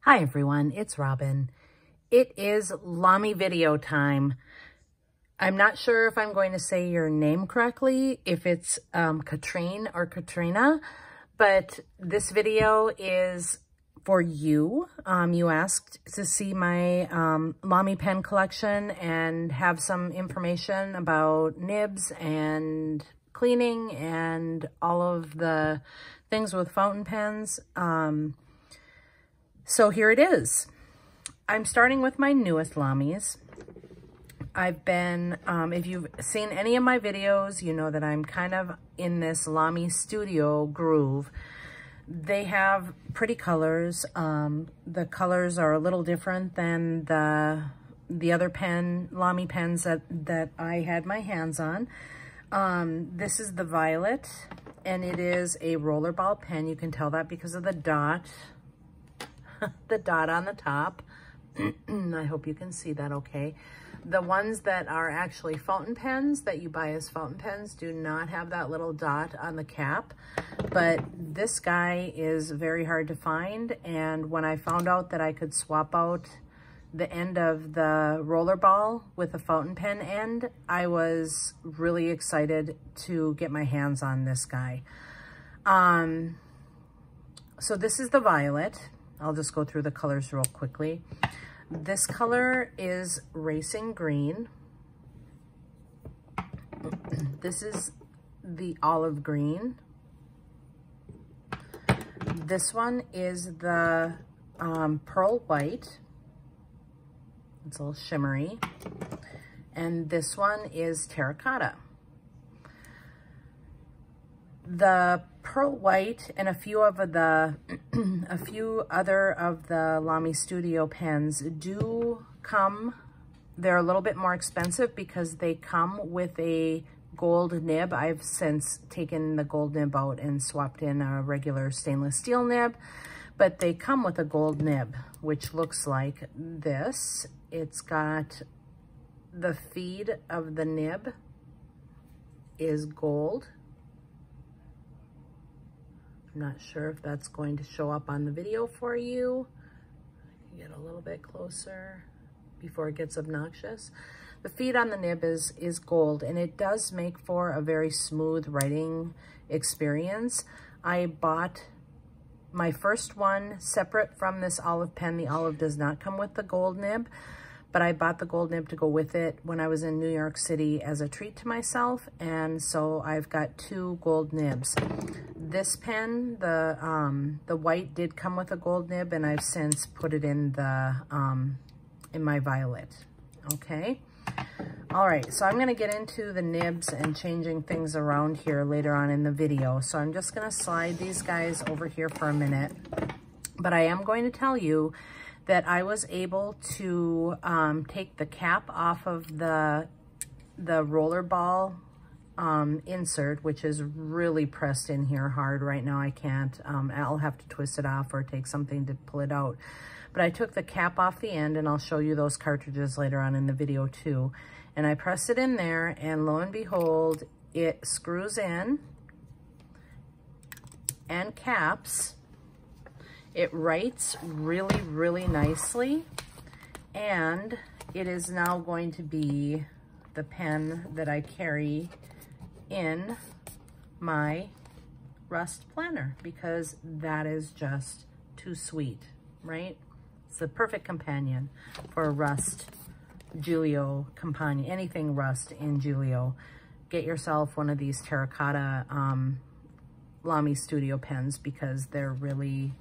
Hi everyone, it's Robin. It is Lamy video time. I'm not sure if I'm going to say your name correctly, if it's Katrine or Katrina, but this video is for you. You asked to see my Lamy pen collection and have some information about nibs and cleaning and all of the things with fountain pens. So here it is. I'm starting with my newest Lamys. I've been, if you've seen any of my videos, you know that I'm kind of in this Lamy studio groove. They have pretty colors. The colors are a little different than the other Lamy pens that I had my hands on. This is the violet, and it is a rollerball pen. You can tell that because of the dot. The dot on the top. I hope you can see that okay. The ones that are actually fountain pens that you buy as fountain pens do not have that little dot on the cap, but this guy is very hard to find, and when I found out that I could swap out the end of the rollerball with a fountain pen end, I was really excited to get my hands on this guy. So this is the violet. I'll just go through the colors real quickly. This color is racing green. This is the olive green. This one is the pearl white. It's a little shimmery. And this one is terracotta. The pearl white and a few other of the Lamy Studio pens do come. They're a little bit more expensive because they come with a gold nib. I've since taken the gold nib out and swapped in a regular stainless steel nib, but they come with a gold nib, which looks like this. It's got the feed of the nib is gold. I'm not sure if that's going to show up on the video for you. I can get a little bit closer before it gets obnoxious. The feed on the nib is gold, and it does make for a very smooth writing experience. I bought my first one separate from this olive pen. The olive does not come with the gold nib, but I bought the gold nib to go with it when I was in New York City as a treat to myself, and so I've got two gold nibs. This pen, the white did come with a gold nib, and I've since put it in my violet. Okay. All right, so I'm gonna get into the nibs and changing things around here later on in the video. So I'm just gonna slide these guys over here for a minute, but I am going to tell you that I was able to take the cap off of the rollerball insert, which is really pressed in here hard right now. I can't, I'll have to twist it off or take something to pull it out. But I took the cap off the end, and I'll show you those cartridges later on in the video too. And I pressed it in there, and lo and behold, it screws in and caps. It writes really, really nicely, and it is now going to be the pen that I carry in my rust planner, because that is just too sweet, right? It's the perfect companion for a rust Julio companion, anything rust in Julio. Get yourself one of these terracotta Lamy Studio pens, because they're really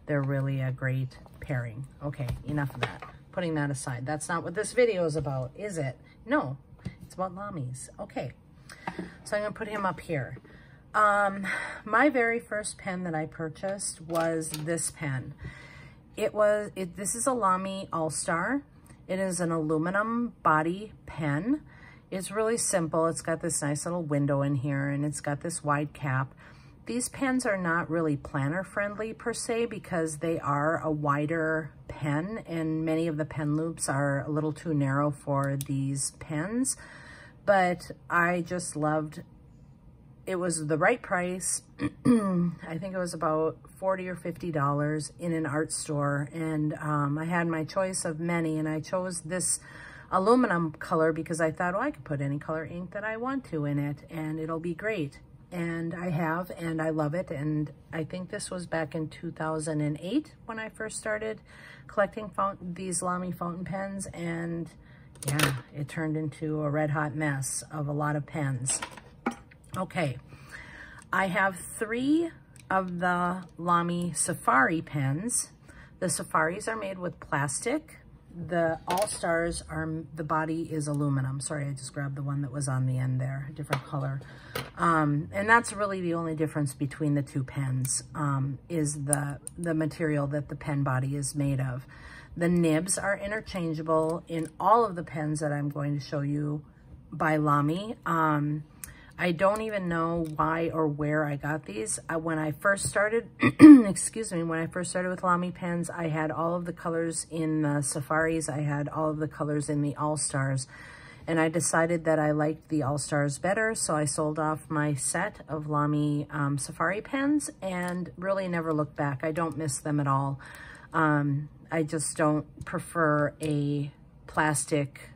a great pairing. Okay, enough of that. Putting that aside. That's not what this video is about, is it? No, it's about Lamys. Okay, so I'm gonna put him up here. My very first pen that I purchased was this pen. This is a Lamy All-Star. It is an aluminum body pen. It's really simple. It's got this nice little window in here, and it's got this wide cap. These pens are not really planner friendly per se, because they are a wider pen, and many of the pen loops are a little too narrow for these pens. But I just loved it was the right price. I think it was about $40 or $50 in an art store. And I had my choice of many, and I chose this aluminum color because I thought, oh, I could put any color ink that I want to in it and it'll be great. And I have, and I love it. And I think this was back in 2008 when I first started collecting these Lamy fountain pens. And yeah, it turned into a red hot mess of a lot of pens. Okay, I have 3 of the Lamy Safari pens. The Safaris are made with plastic. The All-Stars are, the body is aluminum. Sorry, I just grabbed the one that was on the end there, a different color. And that's really the only difference between the 2 pens, is the material that the pen body is made of. The nibs are interchangeable in all of the pens that I'm going to show you by Lamy. I don't even know why or where I got these. When I first started, excuse me, when I first started with Lamy pens, I had all of the colors in the Safaris. I had all of the colors in the All-Stars. And I decided that I liked the All-Stars better, so I sold off my set of Lamy Safari pens and really never looked back. I don't miss them at all. I just don't prefer a plastic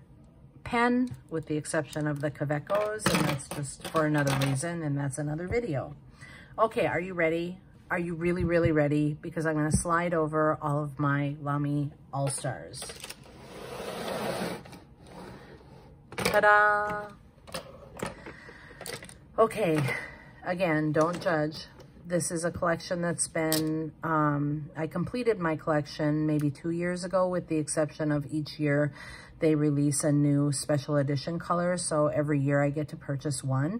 pen, with the exception of the Kavecos, and that's just for another reason, and that's another video. Okay, are you ready? Are you really, really ready? Because I'm going to slide over all of my Lamy All-Stars. Ta-da! Okay, again, don't judge. This is a collection that's been, I completed my collection maybe 2 years ago, with the exception of each year they release a new special edition color. So every year I get to purchase one.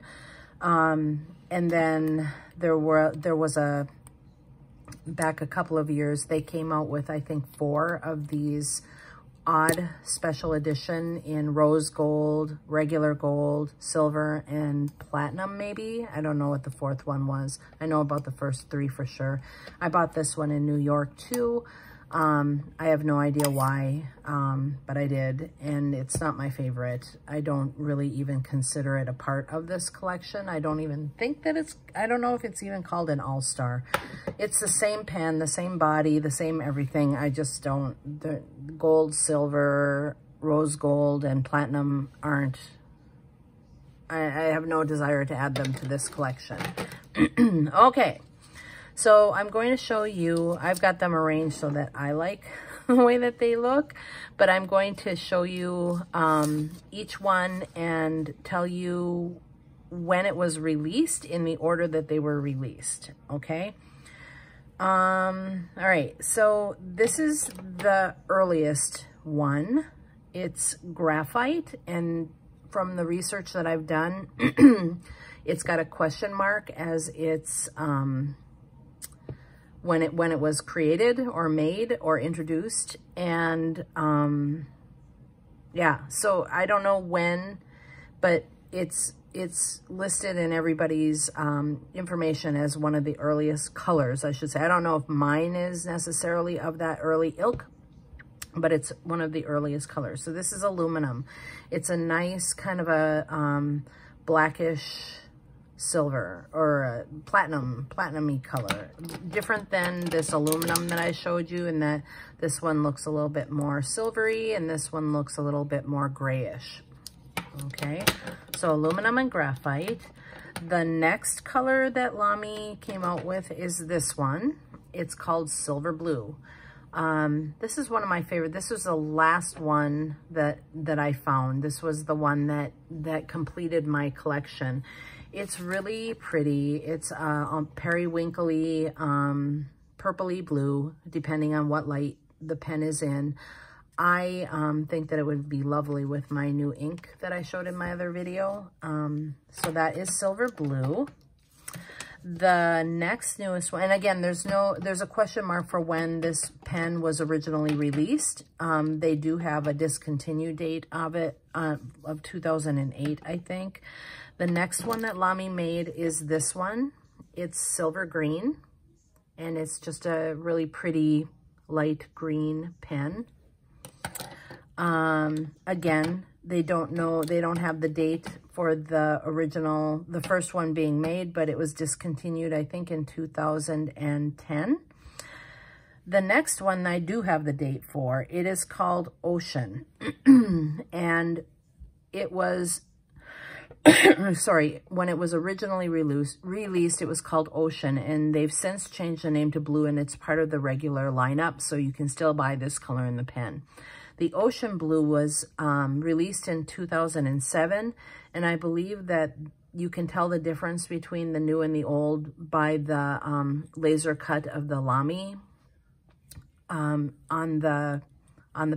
And then there was back a couple of years, they came out with, I think, 4 of these odd special edition in rose gold, regular gold, silver, and platinum maybe. I don't know what the 4th one was. I know about the first 3 for sure. I bought this one in New York too. I have no idea why, but I did, and it's not my favorite. I don't really even consider it a part of this collection. I don't even think that I don't know if it's even called an All-Star. It's the same pen, the same body, the same everything. I just don't, the gold, silver, rose gold, and platinum aren't, I have no desire to add them to this collection. Okay. So I'm going to show you, I've got them arranged so that I like the way that they look, but I'm going to show you each one and tell you when it was released in the order that they were released, okay? All right, so this is the earliest one. It's graphite, and from the research that I've done, it's got a question mark as its, when it was created or made or introduced. And yeah, so I don't know when, but it's listed in everybody's information as one of the earliest colors, I should say. I don't know if mine is necessarily of that early ilk, but it's one of the earliest colors. So this is aluminum. It's a nice kind of a blackish silver, or a platinum-y color. Different than this aluminum that I showed you, in that this one looks a little bit more silvery and this one looks a little bit more grayish. Okay, so aluminum and graphite. The next color that Lamy came out with is this one. It's called silver blue. This is one of my favorite. This was the last one that I found. This was the one that completed my collection. It's really pretty. It's periwinkly, purpley blue, depending on what light the pen is in. I think that it would be lovely with my new ink that I showed in my other video. So that is silver blue. The next newest one, and again, there's a question mark for when this pen was originally released. They do have a discontinued date of it, of 2008, I think. The next one that Lamy made is this one. It's silver green, and it's just a really pretty light green pen. Again, they don't have the date for the original, the first one being made, but it was discontinued, I think, in 2010. The next one I do have the date for. It is called Ocean. And it was, sorry, when it was originally released, it was called Ocean. And they've since changed the name to Blue, and it's part of the regular lineup. So you can still buy this color in the pen. The Ocean Blue was released in 2007. And I believe that you can tell the difference between the new and the old by the laser cut of the Lamy on the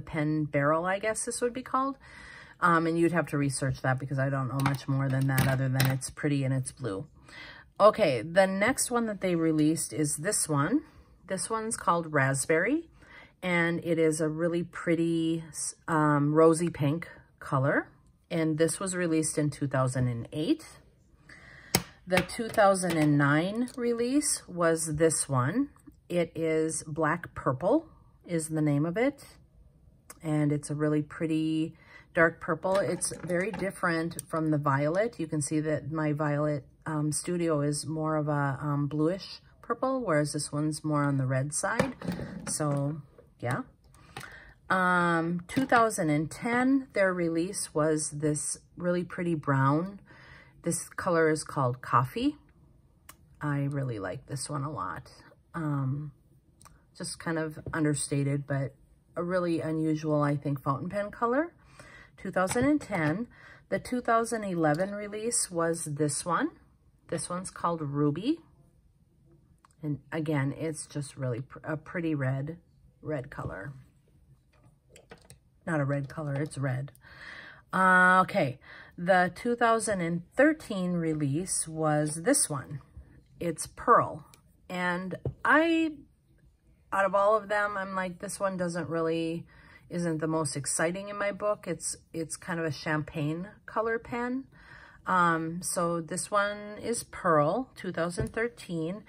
pen barrel, I guess this would be called. And you'd have to research that because I don't know much more than that other than it's pretty and it's blue. Okay, the next one that they released is this one. This one's called Raspberry, and it is a really pretty rosy pink color. And this was released in 2008. The 2009 release was this one. It is Black Purple is the name of it. And it's a really pretty dark purple. It's very different from the violet. You can see that my violet studio is more of a bluish purple, whereas this one's more on the red side. So yeah. 2010, their release was this really pretty brown. This color is called Coffee. I really like this one a lot. Just kind of understated, but a really unusual, I think, fountain pen color. 2010. The 2011 release was this one. This one's called Ruby. And again, it's just really a pretty red color. Not a red color, it's red. Okay, the 2013 release was this one. It's Pearl. And out of all of them, I'm like, this one isn't the most exciting in my book. It's kind of a champagne color pen. So this one is Pearl, 2013.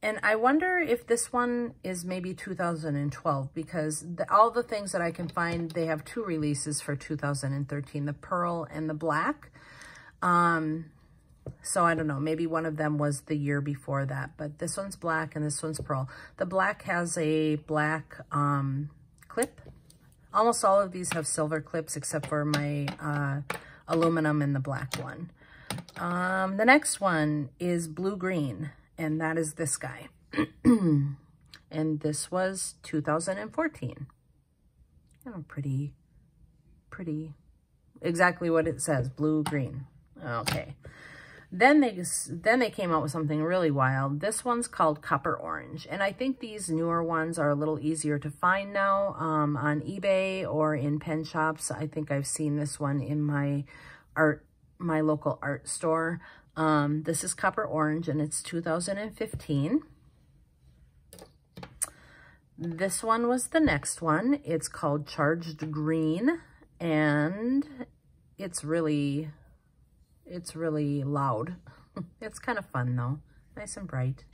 And I wonder if this one is maybe 2012, because all the things that I can find, they have two releases for 2013, the Pearl and the Black. So I don't know, maybe one of them was the year before that, but this one's Black and this one's Pearl. The Black has a black clip. Almost all of these have silver clips except for my aluminum and the black one. The next one is Blue Green, and that is this guy. And this was 2014. You know, pretty, exactly what it says, Blue Green. Okay. Then they came out with something really wild. This one's called Copper Orange. And I think these newer ones are a little easier to find now on eBay or in pen shops. I think I've seen this one in my local art store. This is Copper Orange, and it's 2015. This one was the next one. It's called Charged Green, and it's really loud. It's kind of fun though, nice and bright.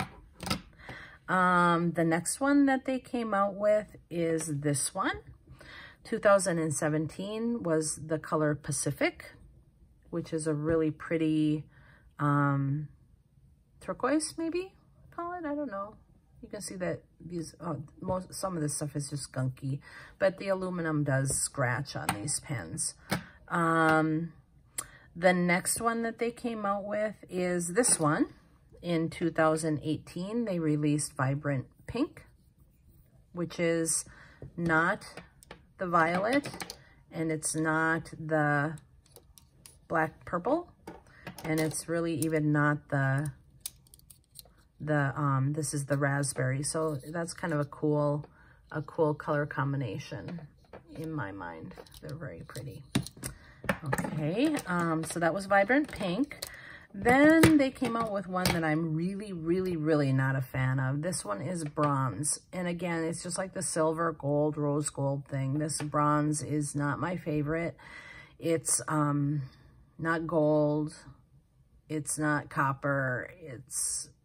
The next one that they came out with is this one. 2017 was the color Pacific, which is a really pretty turquoise, maybe call it. I don't know. You can see that some of this stuff is just gunky, but the aluminum does scratch on these pens. The next one that they came out with is this one. In 2018, they released Vibrant Pink, which is not the violet, and it's not the Black Purple, and it's really even not this is the Raspberry. So that's kind of a cool color combination in my mind. They're very pretty. Okay, so that was Vibrant Pink. Then they came out with one that I'm really not a fan of. This one is Bronze. And again, it's just like the silver, gold, rose gold thing. This bronze is not my favorite. It's not gold. It's not copper.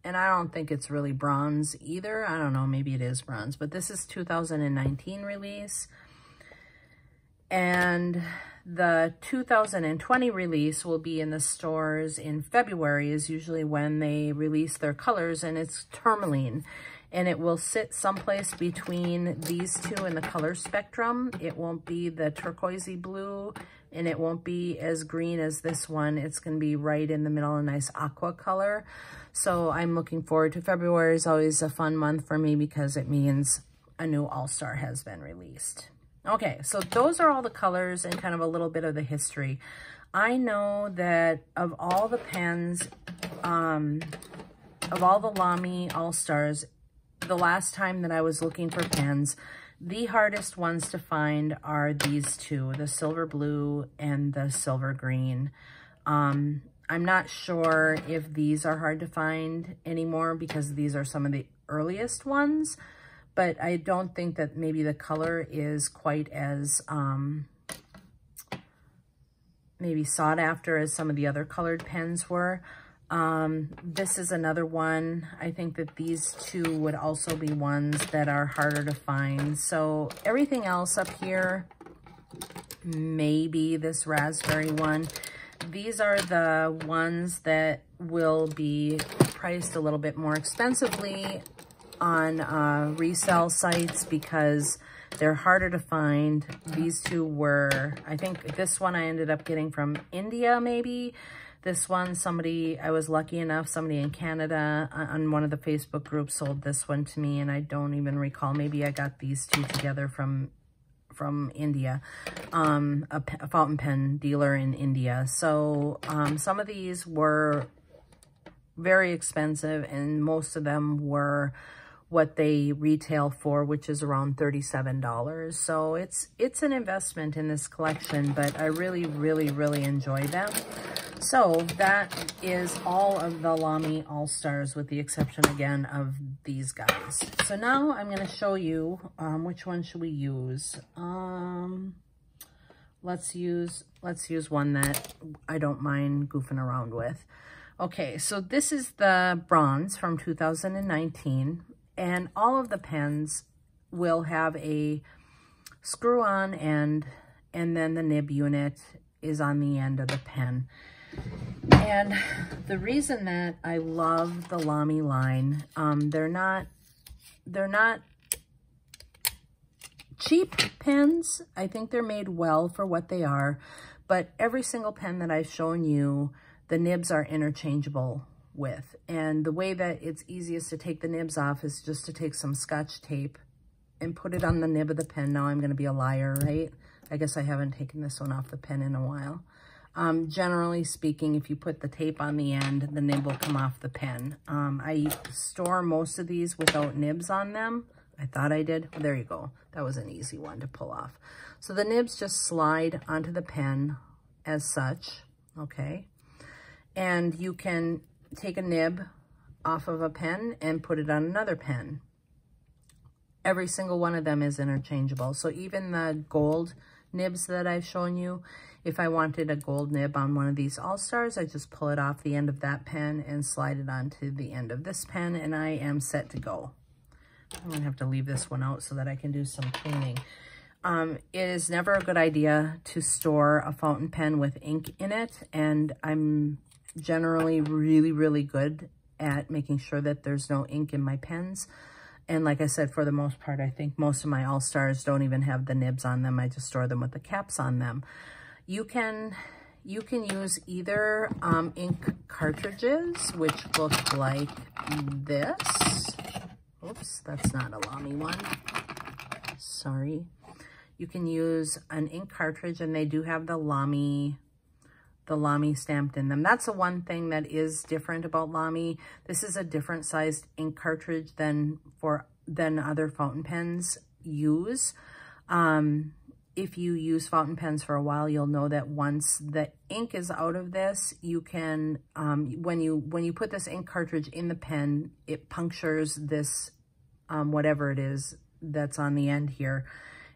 And I don't think it's really bronze either. I don't know, maybe it is bronze. But this is 2019 release. And the 2020 release will be in the stores in February, is usually when they release their colors, and it's tourmaline. And it will sit someplace between these two in the color spectrum. It won't be the turquoisey blue, and it won't be as green as this one. It's going to be right in the middle, a nice aqua color. So I'm looking forward to February. Is always a fun month for me because it means a new All-Star has been released. Okay, so those are all the colors and kind of a little bit of the history. I know that of all the pens, of all the Lamy All-Stars, the last time that I was looking for pens, the hardest ones to find are these two, the silver blue and the silver green. I'm not sure if these are hard to find anymore because these are some of the earliest ones, but I don't think that maybe the color is quite as maybe sought after as some of the other colored pens were. This is another one. I think that these two would also be ones that are harder to find. So everything else up here, maybe this raspberry one. These are the ones that will be priced a little bit more expensively on resale sites because they're harder to find. These two were, I think this one I ended up getting from India maybe. This one, I was lucky enough, somebody in Canada on one of the Facebook groups sold this one to me, and I don't even recall. Maybe I got these two together from India, a fountain pen dealer in India. So some of these were very expensive, and most of them were what they retail for, which is around $37. So it's an investment in this collection, but I really, really, really enjoy them. So that is all of the Lamy All-Stars with the exception, again, of these guys. So now I'm going to show you, which one should we use? Let's use one that I don't mind goofing around with. Okay, so this is the bronze from 2019. And all of the pens will have a screw-on end, and then the nib unit is on the end of the pen. And the reason that I love the Lamy line, they're not cheap pens. I think they're made well for what they are, but every single pen that I've shown you, the nibs are interchangeable with. And the way that it's easiest to take the nibs off is just to take some Scotch tape and put it on the nib of the pen. Now I'm going to be a liar, right? I guess I haven't taken this one off the pen in a while. Generally speaking, if you put the tape on the end, the nib will come off the pen. I store most of these without nibs on them. I thought I did. Well, there you go. That was an easy one to pull off. So the nibs just slide onto the pen as such, okay? And you can take a nib off of a pen and put it on another pen. Every single one of them is interchangeable. So even the gold nibs that I've shown you, if I wanted a gold nib on one of these All-Stars, I just pull it off the end of that pen and slide it onto the end of this pen, and I am set to go. I'm gonna have to leave this one out so that I can do some cleaning. It is never a good idea to store a fountain pen with ink in it, and I'm generally really, really good at making sure that there's no ink in my pens. And like I said, for the most part, I think most of my All-Stars don't even have the nibs on them. I just store them with the caps on them. You can use either ink cartridges, which look like this. Oops, that's not a Lamy one. Sorry. You can use an ink cartridge, and they do have the Lamy stamped in them. That's the one thing that is different about Lamy. This is a different sized ink cartridge than other fountain pens use. If you use fountain pens for a while, you'll know that once the ink is out of this, you can, when you put this ink cartridge in the pen, it punctures this, whatever it is that's on the end here.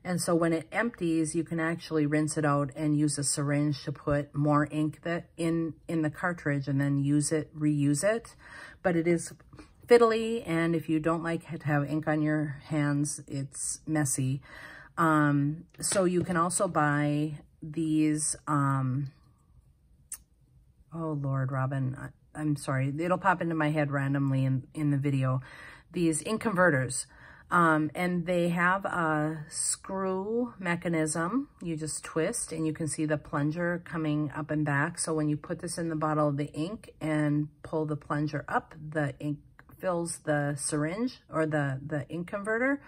And so when it empties, you can actually rinse it out and use a syringe to put more ink in the cartridge and then reuse it. But it is fiddly, and if you don't like to have ink on your hands, it's messy. So you can also buy these, oh Lord, Robin, I'm sorry. It'll pop into my head randomly in the video. These ink converters. And they have a screw mechanism. You just twist and you can see the plunger coming up and back. So when you put this in the bottle of the ink and pull the plunger up, the ink fills the syringe or the ink converter.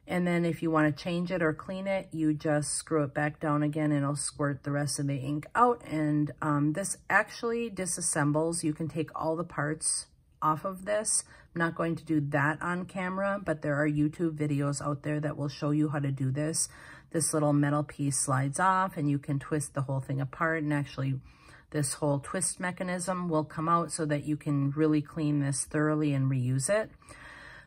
And then if you want to change it or clean it, you just screw it back down again and it'll squirt the rest of the ink out. And this actually disassembles. You can take all the parts off of this. I'm not going to do that on camera, but there are YouTube videos out there that will show you how to do this. This little metal piece slides off and you can twist the whole thing apart, and actually this whole twist mechanism will come out so that you can really clean this thoroughly and reuse it.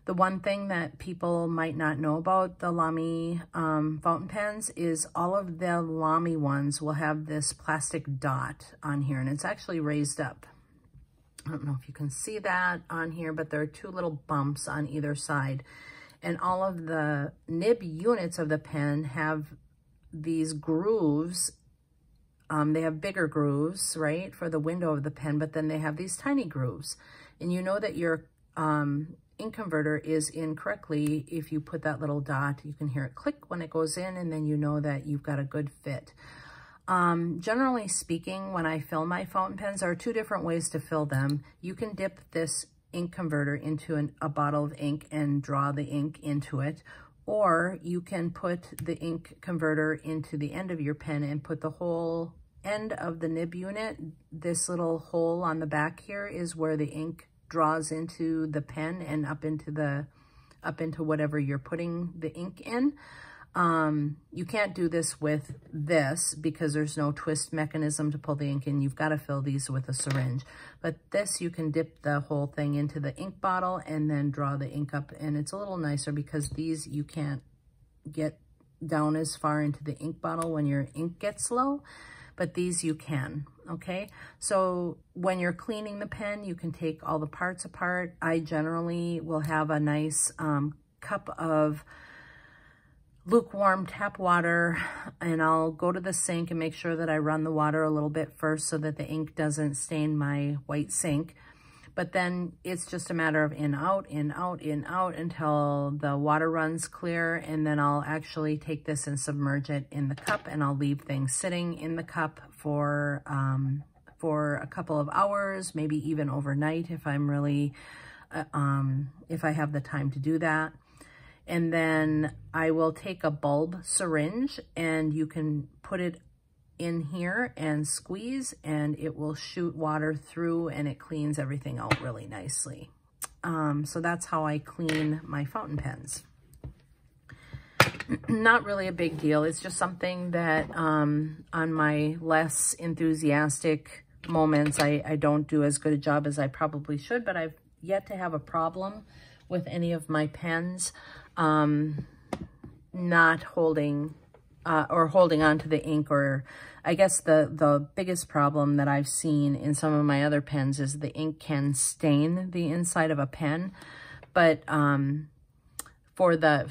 The one thing that people might not know about the Lamy fountain pens is all of the Lamy ones will have this plastic dot on here, and it's actually raised up. I don't know if you can see that on here, but there are two little bumps on either side. And all of the nib units of the pen have these grooves. They have bigger grooves, right, for the window of the pen, but then they have these tiny grooves. And you know that your ink converter is in correctly if you put that little dot. You can hear it click when it goes in, and then you know that you've got a good fit. Generally speaking, when I fill my fountain pens, there are two different ways to fill them. You can dip this ink converter into a bottle of ink and draw the ink into it, or you can put the ink converter into the end of your pen and put the whole end of the nib unit. This little hole on the back here is where the ink draws into the pen and up into whatever you're putting the ink in. You can't do this with this because there's no twist mechanism to pull the ink in. You've got to fill these with a syringe. But this, you can dip the whole thing into the ink bottle and then draw the ink up. And it's a little nicer because these, you can't get down as far into the ink bottle when your ink gets low, but these you can, okay? So when you're cleaning the pen, you can take all the parts apart. I generally will have a nice cup of lukewarm tap water, and I'll go to the sink and make sure that I run the water a little bit first so that the ink doesn't stain my white sink. But then it's just a matter of in, out, in, out, in, out until the water runs clear, and then I'll actually take this and submerge it in the cup, and I'll leave things sitting in the cup for a couple of hours, maybe even overnight if I'm really, if I have the time to do that. And then I will take a bulb syringe, and you can put it in here and squeeze, and it will shoot water through, and it cleans everything out really nicely. So that's how I clean my fountain pens. Not really a big deal. It's just something that on my less enthusiastic moments, I don't do as good a job as I probably should, but I've yet to have a problem with any of my pens not holding or holding on to the ink. Or I guess the biggest problem that I've seen in some of my other pens is the ink can stain the inside of a pen. But for the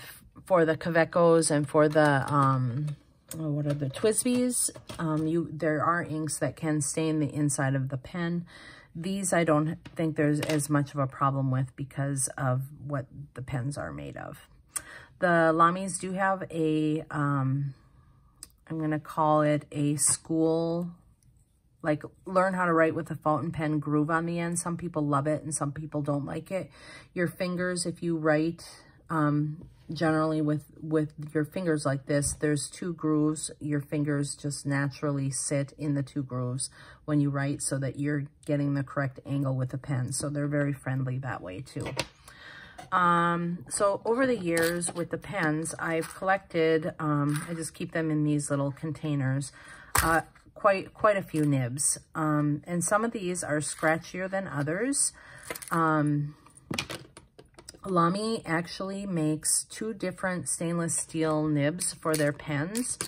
Kavecos and for the what are the Twisbys, there are inks that can stain the inside of the pen. These I don't think there's as much of a problem with because of what the pens are made of. The Lamys do have a, I'm going to call it a school, like learn how to write with a fountain pen groove on the end. Some people love it and some people don't like it. Your fingers, if you write generally with your fingers like this, there's two grooves. Your fingers just naturally sit in the two grooves when you write so that you're getting the correct angle with the pen. So they're very friendly that way too. So over the years with the pens, I've collected, I just keep them in these little containers, quite a few nibs. And some of these are scratchier than others. Lamy actually makes two different stainless steel nibs for their pens,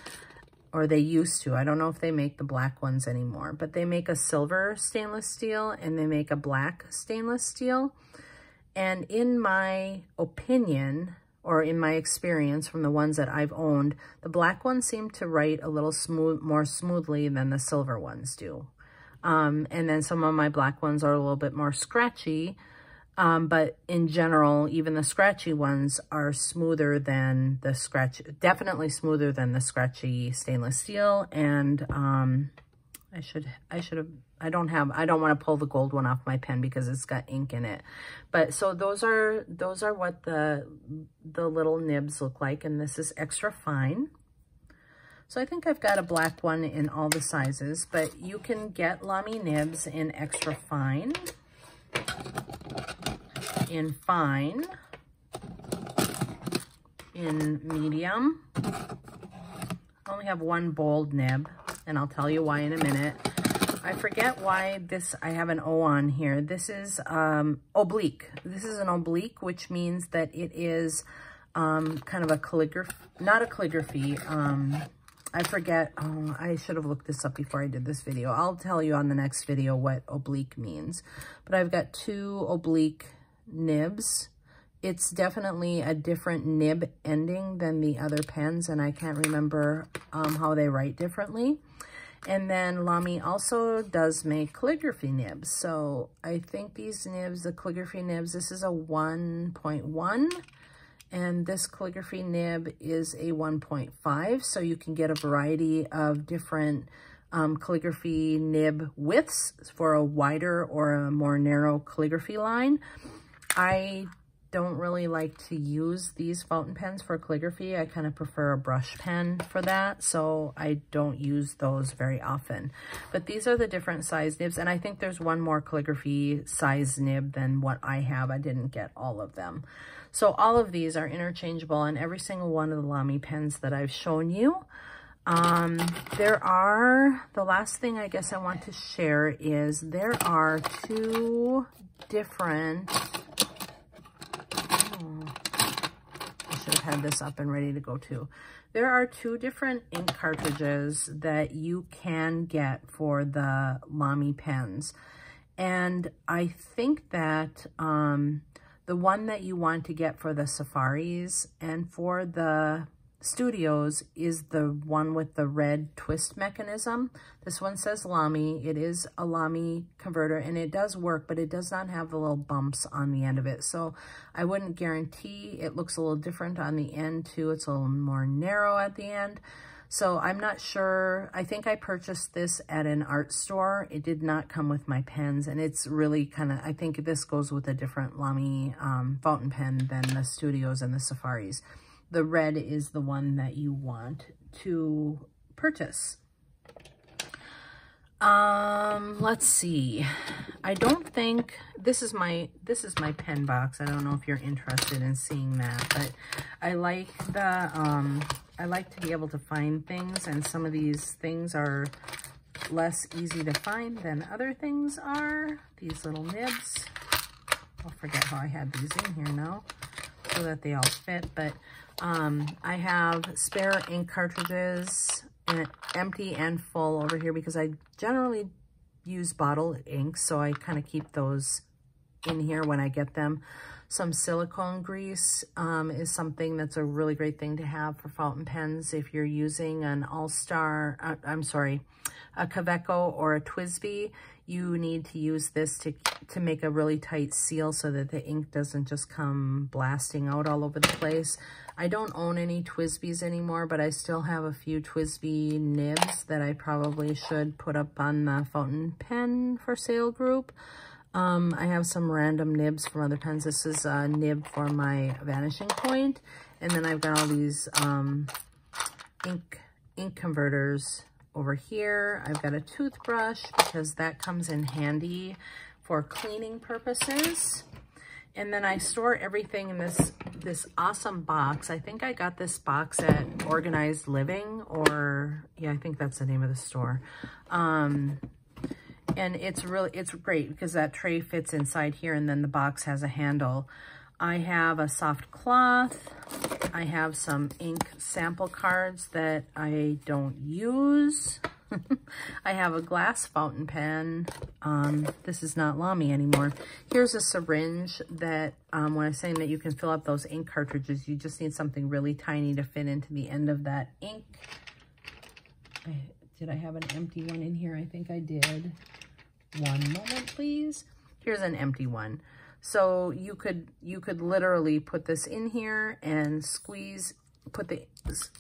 or they used to. I don't know if they make the black ones anymore, but they make a silver stainless steel and they make a black stainless steel. And in my opinion, or in my experience from the ones that I've owned, the black ones seem to write a little more smoothly than the silver ones do. And then some of my black ones are a little bit more scratchy. But in general, even the scratchy ones are smoother than the definitely smoother than the scratchy stainless steel. And, I don't want to pull the gold one off my pen because it's got ink in it. But so those are what the little nibs look like. And this is extra fine. So I think I've got a black one in all the sizes, but you can get Lamy nibs in extra fine, in fine, in medium. I only have one bold nib, and I'll tell you why in a minute. I forget why I have an O on here. This is oblique. This is an oblique, which means that it is kind of a calligraphy, not a calligraphy. I forget. Oh, I should have looked this up before I did this video. I'll tell you on the next video what oblique means. But I've got 2 oblique nibs. It's definitely a different nib ending than the other pens, and I can't remember how they write differently. And then Lamy also does make calligraphy nibs. So I think these nibs, the calligraphy nibs, this is a 1.1. And this calligraphy nib is a 1.5, so you can get a variety of different calligraphy nib widths for a wider or a more narrow calligraphy line. I don't really like to use these fountain pens for calligraphy. I kind of prefer a brush pen for that, so I don't use those very often. But these are the different size nibs, and I think there's one more calligraphy size nib than what I have. I didn't get all of them. So all of these are interchangeable on every single one of the Lamy pens that I've shown you. The last thing I guess I want to share is there are 2 different, I should have had this up and ready to go too. There are 2 different ink cartridges that you can get for the Lamy pens. And I think that, the one that you want to get for the safaris and for the studios is the one with the red twist mechanism. This one says Lamy. It is a Lamy converter, and it does work, but it does not have the little bumps on the end of it. So I wouldn't guarantee. It looks a little different on the end too. It's a little more narrow at the end. So I'm not sure. I think I purchased this at an art store. It did not come with my pens, and it's really kind of, I think this goes with a different Lamy fountain pen than the studios and the safaris. The red is the one that you want to purchase. Let's see. I don't think this is my pen box. I don't know if you're interested in seeing that, but I like I like to be able to find things, and some of these things are less easy to find than other things are. These little nibs. I'll forget how I had these in here now so that they all fit, but I have spare ink cartridges, and empty and full over here because I generally use bottle ink, so I kind of keep those in here when I get them. Some silicone grease is something that's a really great thing to have for fountain pens if you're using an All-Star, a Kaweco or a TWSBI. You need to use this to make a really tight seal so that the ink doesn't just come blasting out all over the place. I don't own any TWSBIs anymore, but I still have a few TWSBI nibs that I probably should put up on the fountain pen for sale group. I have some random nibs from other pens. This is a nib for my vanishing point. And then I've got all these ink converters over here. I've got a toothbrush because that comes in handy for cleaning purposes. And then I store everything in this awesome box. I think I got this box at Organized Living, or yeah, I think that's the name of the store. And it's great because that tray fits inside here, and then the box has a handle. I have a soft cloth. I have some ink sample cards that I don't use. I have a glass fountain pen. This is not Lamy anymore. Here's a syringe that, when I'm saying that you can fill up those ink cartridges, you just need something really tiny to fit into the end of that ink. Did I have an empty one in here? I think I did. One moment, please. Here's an empty one. So you could literally put this in here and squeeze,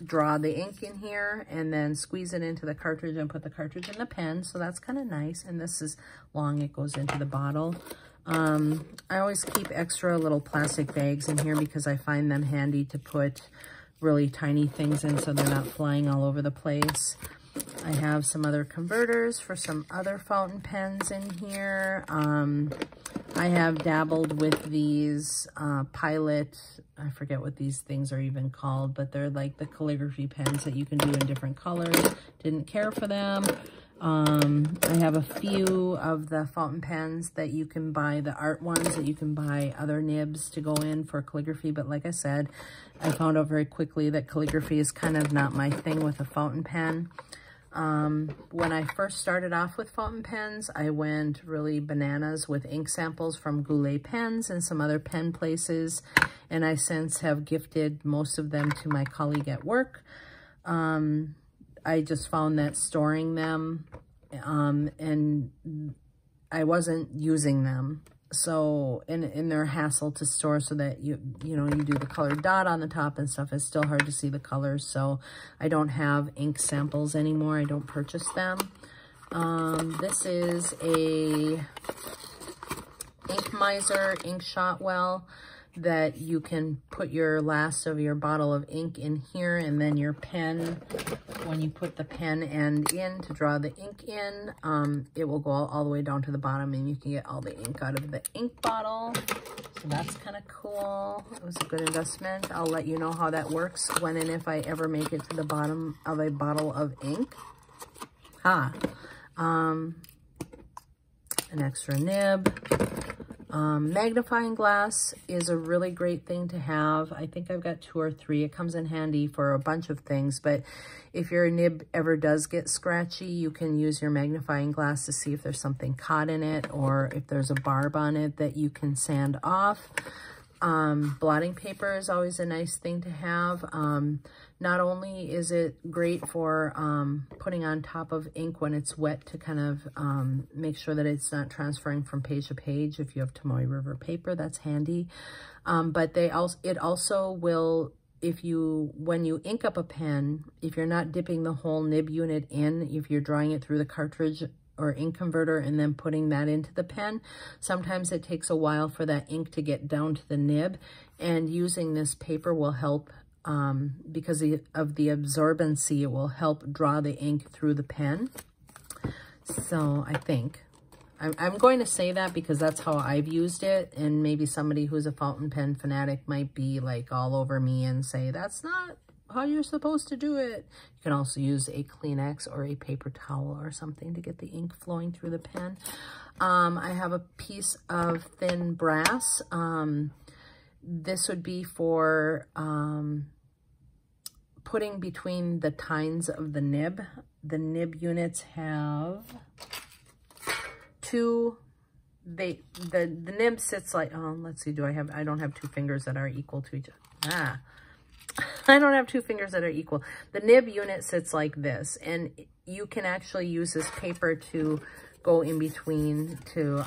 draw the ink in here and then squeeze it into the cartridge and put the cartridge in the pen. So that's kind of nice. And this is long, it goes into the bottle. I always keep extra little plastic bags in here because I find them handy to put really tiny things in so they're not flying all over the place. I have some other converters for some other fountain pens in here. I have dabbled with these Pilot, I forget what these things are even called, but they're like the calligraphy pens that you can do in different colors. Didn't care for them. I have a few of the fountain pens that you can buy, the art ones that you can buy other nibs to go in for calligraphy. But like I said, I found out very quickly that calligraphy is kind of not my thing with a fountain pen. When I first started off with fountain pens, I went really bananas with ink samples from Goulet Pens and some other pen places, and I since have gifted most of them to my colleague at work. I just found that storing them, and I wasn't using them. So, and they're a hassle to store so that you know, you do the colored dot on the top and stuff. It's still hard to see the colors. So I don't have ink samples anymore. I don't purchase them. This is a Ink Miser ink shot well that you can put your last of your bottle of ink in here, and then your pen, when you put the pen end in to draw the ink in, it will go all the way down to the bottom and you can get all the ink out of the ink bottle. So that's kind of cool. It was a good investment. I'll let you know how that works when and if I ever make it to the bottom of a bottle of ink. An extra nib. Magnifying glass is a really great thing to have. I think I've got 2 or 3. It comes in handy for a bunch of things, but if your nib ever does get scratchy, you can use your magnifying glass to see if there's something caught in it or if there's a barb on it that you can sand off. Blotting paper is always a nice thing to have. Not only is it great for putting on top of ink when it's wet to kind of make sure that it's not transferring from page to page. If you have Tomoe River paper, that's handy. But it also will, when you ink up a pen, if you're not dipping the whole nib unit in, if you're drawing it through the cartridge or ink converter and then putting that into the pen, sometimes it takes a while for that ink to get down to the nib, and using this paper will help because of the absorbency. It will help draw the ink through the pen. So I think I'm going to say that because that's how I've used it, and maybe somebody who's a fountain pen fanatic might be like all over me and say that's not how you're supposed to do it. You can also use a Kleenex or a paper towel or something to get the ink flowing through the pen. I have a piece of thin brass. This would be for putting between the tines of the nib. The nib units have two. The nib sits like, let's see, I don't have 2 fingers that are equal to each other. I don't have 2 fingers that are equal. The nib unit sits like this, and you can actually use this paper to go in between to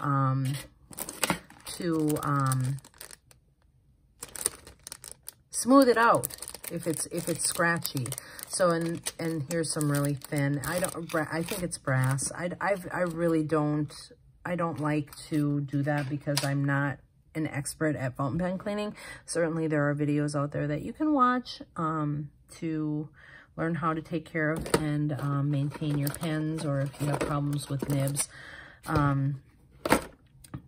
smooth it out if it's scratchy. So, and here's some really thin. I think it's brass. I really don't like to do that because I'm not an expert at fountain pen cleaning. Certainly there are videos out there that you can watch to learn how to take care of and maintain your pens, or if you have problems with nibs.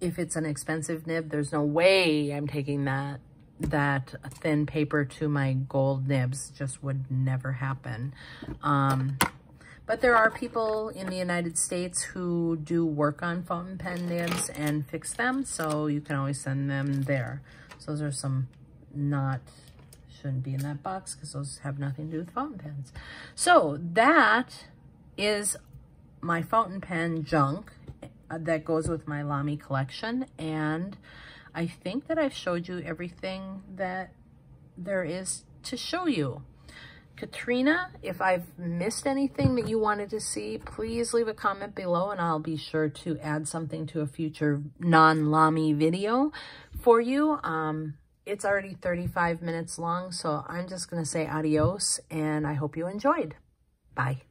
If it's an expensive nib, there's no way I'm taking that thin paper to my gold nibs. Just would never happen. But there are people in the United States who do work on fountain pen nibs and fix them, so you can always send them there. So those are some shouldn't be in that box because those have nothing to do with fountain pens. So that is my fountain pen junk that goes with my Lamy collection. And I think that I've showed you everything that there is to show you. Katrina, if I've missed anything that you wanted to see, please leave a comment below and I'll be sure to add something to a future non-Lamy video for you. It's already 35 minutes long, so I'm just going to say adios and I hope you enjoyed. Bye.